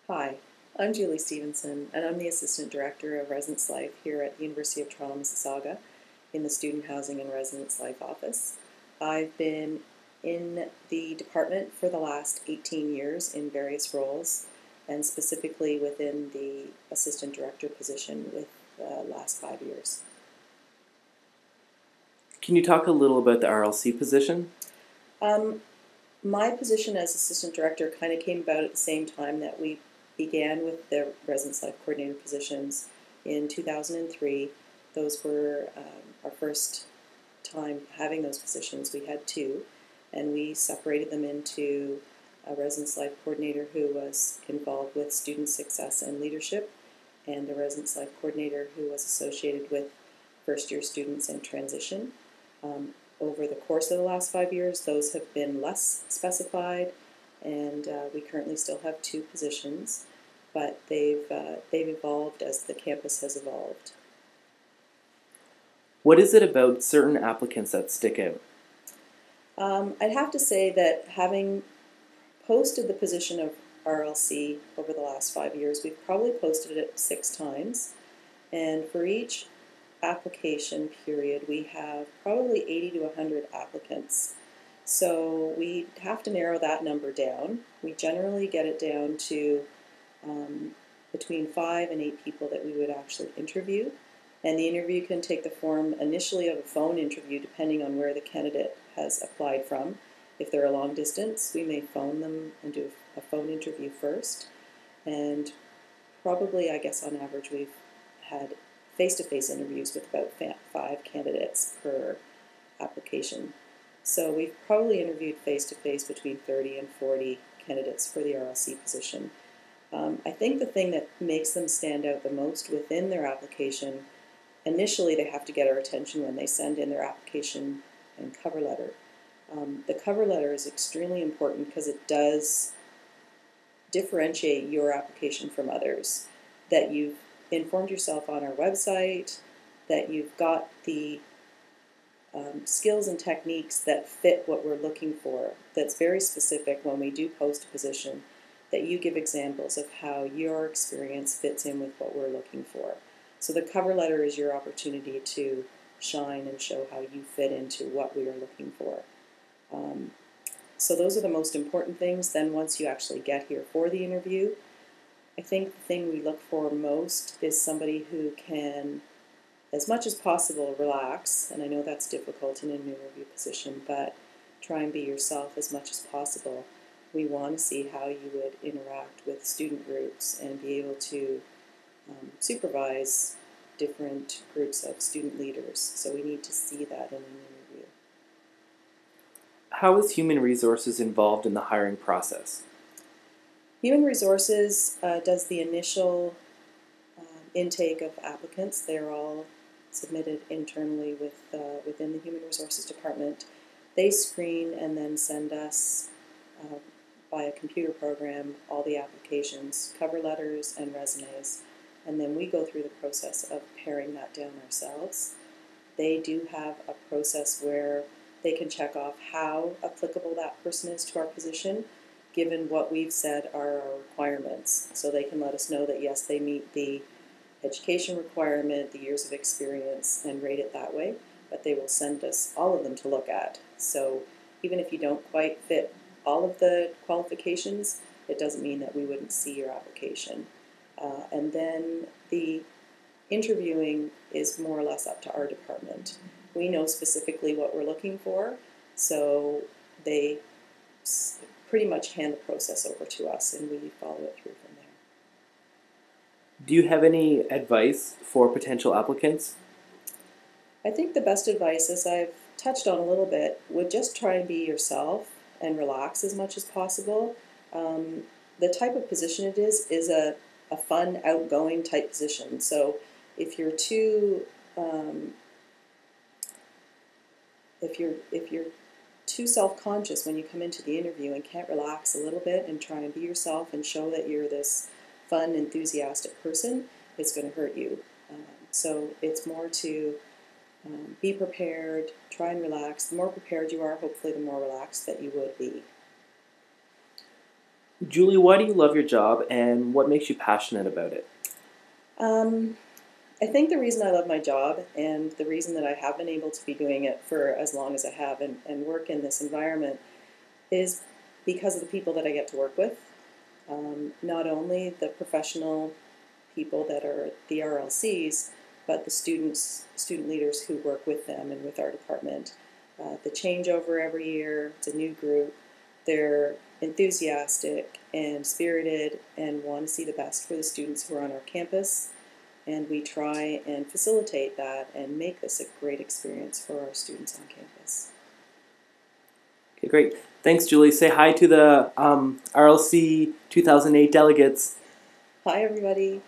Hi, I'm Julie Stevenson, and I'm the Assistant Director of Residence Life here at the University of Toronto, Mississauga in the Student Housing and Residence Life Office. I've been in the department for the last 18 years in various roles, and specifically within the Assistant Director position with the last 5 years. Can you talk a little about the RLC position? My position as Assistant Director kind of came about at the same time that we began with the Residence Life Coordinator positions in 2003. Those were our first time having those positions. We had two, and we separated them into a Residence Life Coordinator who was involved with student success and leadership, and a Residence Life Coordinator who was associated with first-year students in transition. Over the course of the last 5 years, those have been less specified, and we currently still have two positions, but they've evolved as the campus has evolved. What is it about certain applicants that stick out? I'd have to say that having posted the position of RLC over the last 5 years, we've probably posted it 6 times, and for each application period, we have probably 80 to 100 applicants. So we have to narrow that number down. We generally get it down to between 5 and 8 people that we would actually interview. And the interview can take the form initially of a phone interview depending on where the candidate has applied from. If they're a long distance, we may phone them and do a phone interview first. And probably, I guess on average, we've had face-to-face interviews with about 5 candidates per application. So we've probably interviewed face-to-face between 30 and 40 candidates for the RLC position. I think the thing that makes them stand out the most within their application, initially they have to get our attention when they send in their application and cover letter. The cover letter is extremely important because it does differentiate your application from others, that you've informed yourself on our website, that you've got the skills and techniques that fit what we're looking for, that's very specific when we do post a position, that you give examples of how your experience fits in with what we're looking for. So the cover letter is your opportunity to shine and show how you fit into what we are looking for. So those are the most important things. Then once you actually get here for the interview, I think the thing we look for most is somebody who can, as much as possible, relax. And I know that's difficult in an interview position, but try and be yourself as much as possible. We want to see how you would interact with student groups and be able to supervise different groups of student leaders. So we need to see that in an interview. How is human resources involved in the hiring process? Human Resources does the initial intake of applicants. They're all submitted internally within the Human Resources Department. They screen and then send us by a computer program all the applications, cover letters, and resumes. And then we go through the process of paring that down ourselves. They do have a process where they can check off how applicable that person is to our position, given what we've said are our requirements. So they can let us know that yes, they meet the education requirement, the years of experience, and rate it that way. But they will send us all of them to look at. So even if you don't quite fit all of the qualifications, it doesn't mean that we wouldn't see your application. And then the interviewing is more or less up to our department. We know specifically what we're looking for, so they pretty much hand the process over to us and we follow it through from there. Do you have any advice for potential applicants? I think the best advice, as I've touched on a little bit, would just try and be yourself and relax as much as possible. The type of position it is a fun, outgoing type position. So if you're too if you're too self-conscious when you come into the interview and can't relax a little bit and try and be yourself and show that you're this fun, enthusiastic person, it's going to hurt you. So it's more to be prepared, try and relax. The more prepared you are, hopefully the more relaxed that you would be. Julie, why do you love your job and what makes you passionate about it? Um, I think the reason I love my job and the reason that I have been able to be doing it for as long as I have and work in this environment is because of the people that I get to work with. Not only the professional people that are the RLCs, but the student leaders who work with them and with our department. The changeover every year, it's a new group. They're enthusiastic and spirited and want to see the best for the students who are on our campus. And we try and facilitate that and make this a great experience for our students on campus. Okay, great. Thanks, Julie. Say hi to the RLC 2008 delegates. Hi, everybody.